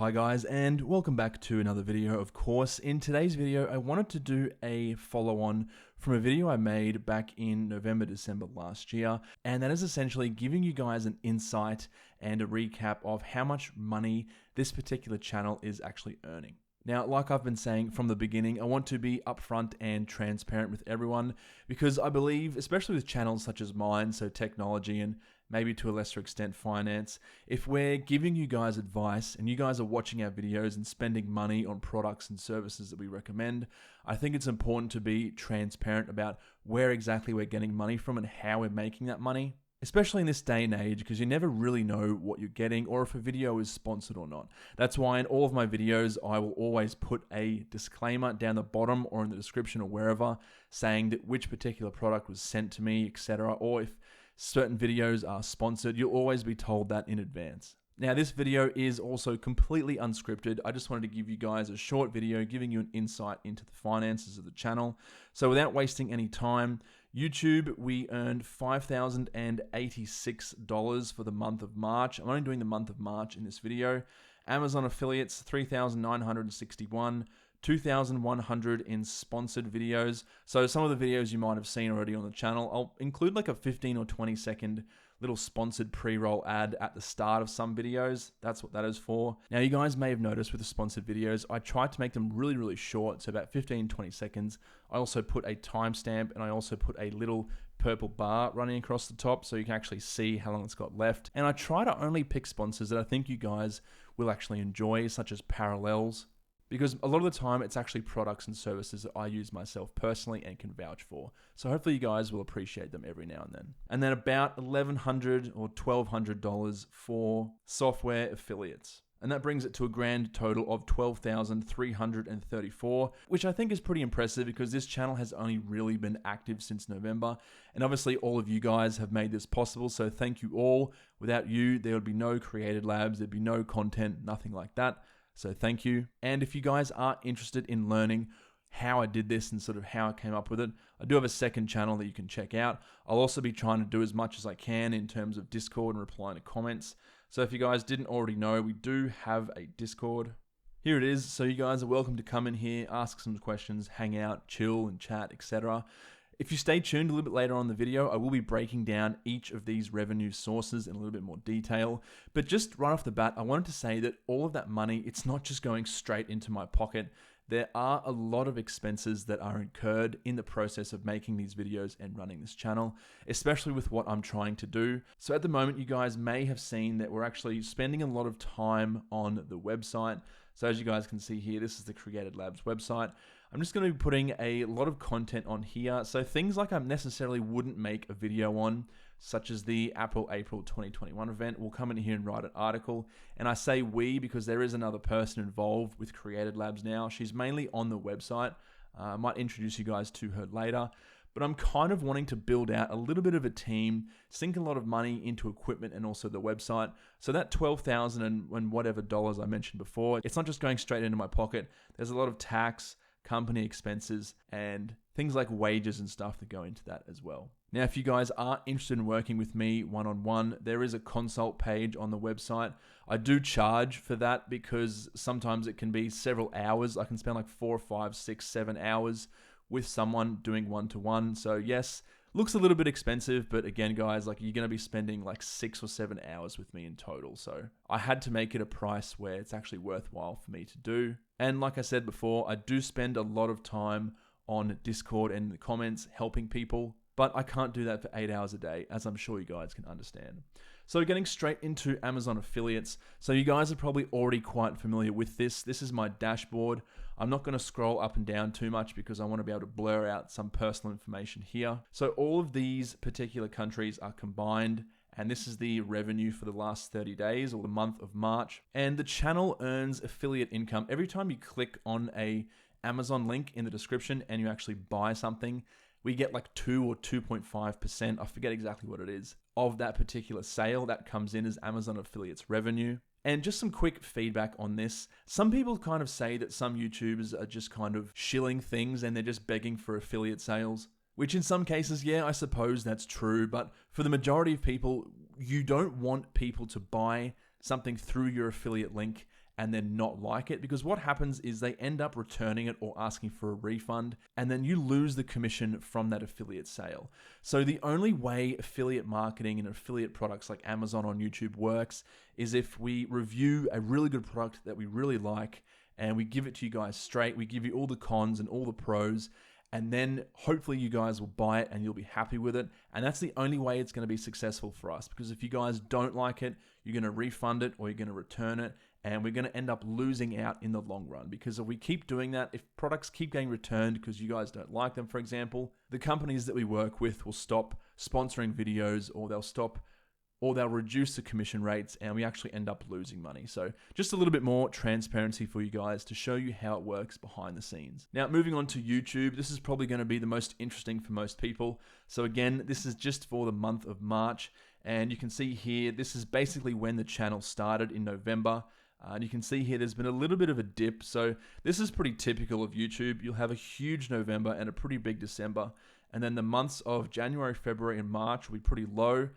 Hi guys, and welcome back to another video. Of course, in today's video, I wanted to do a follow-on from a video I made back in November, December last year, and that is essentially giving you guys an insight and a recap of how much money this particular channel is actually earning. Now, like I've been saying from the beginning, I want to be upfront and transparent with everyone because I believe, especially with channels such as mine, so technology and maybe to a lesser extent finance, if we're giving you guys advice and you guys are watching our videos and spending money on products and services that we recommend, I think it's important to be transparent about where exactly we're getting money from and how we're making that money. Especially in this day and age, because you never really know what you're getting or if a video is sponsored or not. That's why in all of my videos, I will always put a disclaimer down the bottom or in the description or wherever saying that which particular product was sent to me, etc. Or if certain videos are sponsored, you'll always be told that in advance. Now, this video is also completely unscripted. I just wanted to give you guys a short video giving you an insight into the finances of the channel. So without wasting any time, YouTube, we earned $5,086 for the month of March. I'm only doing the month of March in this video. Amazon affiliates, $3,961. 2,100 in sponsored videos. So some of the videos you might have seen already on the channel, I'll include like a 15 or 20 second little sponsored pre-roll ad at the start of some videos. That's what that is for. Now, you guys may have noticed with the sponsored videos, I tried to make them really, really short, so about 15, 20 seconds. I also put a timestamp and I also put a little purple bar running across the top so you can actually see how long it's got left. And I try to only pick sponsors that I think you guys will actually enjoy, such as Parallels, because a lot of the time it's actually products and services that I use myself personally and can vouch for. So hopefully you guys will appreciate them every now and then. And then about $1,100 or $1,200 for software affiliates. And that brings it to a grand total of $12,334, which I think is pretty impressive because this channel has only really been active since November. And obviously all of you guys have made this possible. So thank you all. Without you, there would be no Created Labs. There'd be no content, nothing like that. So thank you. And if you guys are interested in learning how I did this and sort of how I came up with it, I do have a second channel that you can check out. I'll also be trying to do as much as I can in terms of Discord and replying to comments. So if you guys didn't already know, we do have a Discord. Here it is. So you guys are welcome to come in here, ask some questions, hang out, chill and chat, etc. If you stay tuned a little bit later on in the video, I will be breaking down each of these revenue sources in a little bit more detail. But just right off the bat, I wanted to say that all of that money, it's not just going straight into my pocket. There are a lot of expenses that are incurred in the process of making these videos and running this channel, especially with what I'm trying to do. So at the moment, you guys may have seen that we're actually spending a lot of time on the website. So as you guys can see here, this is the Created Labs website. I'm just going to be putting a lot of content on here. So things like I necessarily wouldn't make a video on, such as the April 2021 event. We'll come in here and write an article. And I say we because there is another person involved with Created Labs now. She's mainly on the website. I might introduce you guys to her later. But I'm kind of wanting to build out a little bit of a team, sink a lot of money into equipment and also the website. So that $12,000 and whatever dollars I mentioned before, it's not just going straight into my pocket. There's a lot of tax, company expenses, and things like wages and stuff that go into that as well. Now, if you guys are interested in working with me one-on-one, there is a consult page on the website. I do charge for that because sometimes it can be several hours. I can spend like 4, 5, 6, 7 hours with someone doing one-to-one. So yes, looks a little bit expensive, but again, guys, like you're going to be spending like 6 or 7 hours with me in total. So I had to make it a price where it's actually worthwhile for me to do. And like I said before, I do spend a lot of time on Discord and the comments helping people, but I can't do that for 8 hours a day, as I'm sure you guys can understand. So getting straight into Amazon affiliates. So you guys are probably already quite familiar with this. This is my dashboard. I'm not going to scroll up and down too much because I want to be able to blur out some personal information here. So all of these particular countries are combined, and this is the revenue for the last 30 days or the month of March. And the channel earns affiliate income every time you click on a Amazon link in the description and you actually buy something. We get like 2 or 2.5%, I forget exactly what it is, of that particular sale that comes in as Amazon affiliates revenue. And just some quick feedback on this. Some people kind of say that some YouTubers are just kind of shilling things and they're just begging for affiliate sales, which in some cases, yeah, I suppose that's true. But for the majority of people, you don't want people to buy something through your affiliate link and then not like it, because what happens is they end up returning it or asking for a refund, and then you lose the commission from that affiliate sale. So the only way affiliate marketing and affiliate products like Amazon on YouTube works is if we review a really good product that we really like and we give it to you guys straight. We give you all the cons and all the pros, and then hopefully you guys will buy it and you'll be happy with it. And that's the only way it's going to be successful for us, because if you guys don't like it, you're going to refund it or you're going to return it, and we're going to end up losing out in the long run. Because if we keep doing that, if products keep getting returned because you guys don't like them, for example, the companies that we work with will stop sponsoring videos, or they'll reduce the commission rates, and we actually end up losing money. So just a little bit more transparency for you guys to show you how it works behind the scenes. Now, moving on to YouTube, this is probably going to be the most interesting for most people. So again, this is just for the month of March, and you can see here, this is basically when the channel started in November. And you can see here there's been a little bit of a dip. So this is pretty typical of YouTube. You'll have a huge November and a pretty big December. And then the months of January, February, and March will be pretty low.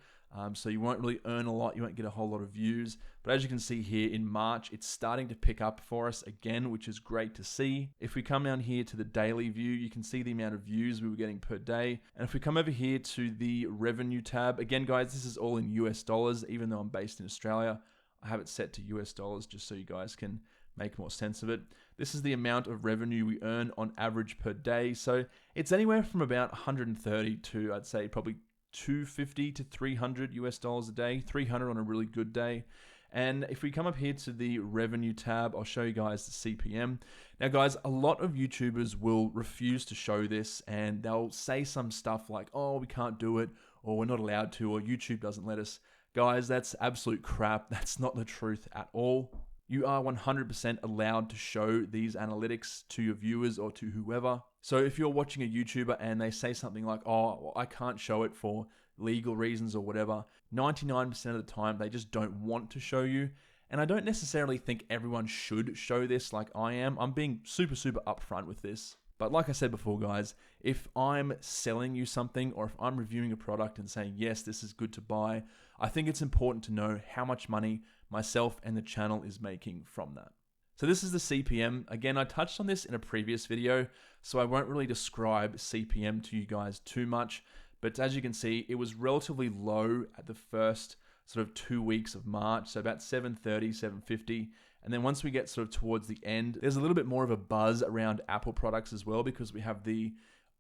So you won't really earn a lot. You won't get a whole lot of views. But as you can see here in March, it's starting to pick up for us again, which is great to see. If we come down here to the daily view, you can see the amount of views we were getting per day. And if we come over here to the revenue tab, again, guys, this is all in US dollars, even though I'm based in Australia. I have it set to US dollars just so you guys can make more sense of it. This is the amount of revenue we earn on average per day. So it's anywhere from about 130 to, I'd say, probably 250 to 300 US dollars a day, 300 on a really good day. And if we come up here to the revenue tab, I'll show you guys the CPM. Now guys, a lot of YouTubers will refuse to show this, and they'll say some stuff like, oh, we can't do it, or we're not allowed to, or YouTube doesn't let us. Guys, that's absolute crap. That's not the truth at all. You are 100% allowed to show these analytics to your viewers or to whoever. So if you're watching a YouTuber and they say something like, oh, well, I can't show it for legal reasons or whatever, 99% of the time they just don't want to show you. And I don't necessarily think everyone should show this like I am. I'm being super upfront with this. But like I said before, guys, if I'm selling you something, or if I'm reviewing a product and saying, yes, this is good to buy, I think it's important to know how much money myself and the channel is making from that. So this is the CPM. Again, I touched on this in a previous video, so I won't really describe CPM to you guys too much. But as you can see, it was relatively low at the first sort of 2 weeks of March, so about 730, 750. And then once we get sort of towards the end, there's a little bit more of a buzz around Apple products as well, because we have the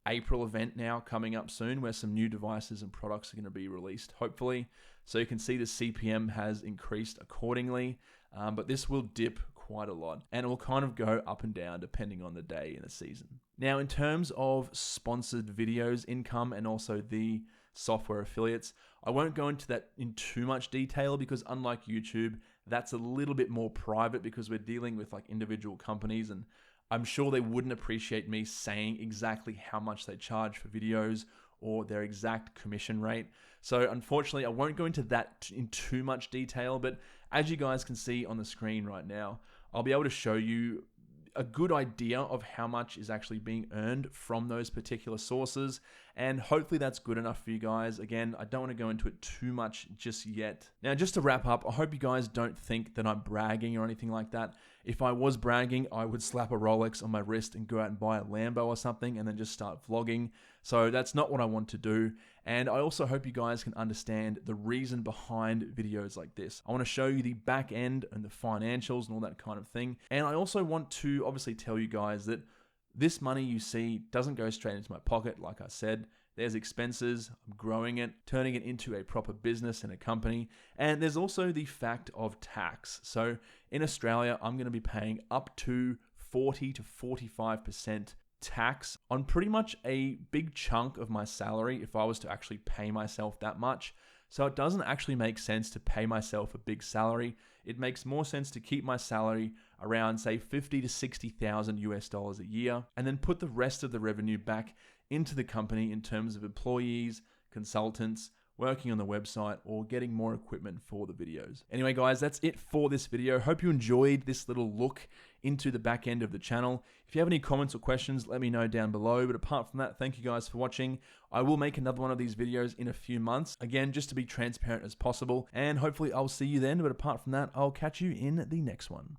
April event now coming up soon, where some new devices and products are going to be released, hopefully. So you can see the CPM has increased accordingly, but this will dip quite a lot, and it will kind of go up and down depending on the day in the season. Now, in terms of sponsored videos income and also the software affiliates, I won't go into that in too much detail, because unlike YouTube, that's a little bit more private, because we're dealing with like individual companies, and I'm sure they wouldn't appreciate me saying exactly how much they charge for videos or their exact commission rate. So unfortunately, I won't go into that in too much detail, but as you guys can see on the screen right now, I'll be able to show you a good idea of how much is actually being earned from those particular sources, and hopefully that's good enough for you guys. Again, I don't want to go into it too much just yet. Now, just to wrap up, I hope you guys don't think that I'm bragging or anything like that. If I was bragging, I would slap a Rolex on my wrist and go out and buy a Lambo or something and then just start vlogging. So that's not what I want to do. And I also hope you guys can understand the reason behind videos like this. I want to show you the back end and the financials and all that kind of thing. And I also want to obviously tell you guys that this money you see doesn't go straight into my pocket. Like I said, there's expenses, I'm growing it, turning it into a proper business and a company. And there's also the fact of tax. So in Australia, I'm going to be paying up to 40 to 45% tax on pretty much a big chunk of my salary if I was to actually pay myself that much. So it doesn't actually make sense to pay myself a big salary. It makes more sense to keep my salary around, say, 50 to 60,000 US dollars a year, and then put the rest of the revenue back into the company in terms of employees, consultants, working on the website, or getting more equipment for the videos. Anyway, guys, that's it for this video. Hope you enjoyed this little look into the back end of the channel. If you have any comments or questions, let me know down below. But apart from that, thank you guys for watching. I will make another one of these videos in a few months. Again, just to be transparent as possible. And hopefully I'll see you then. But apart from that, I'll catch you in the next one.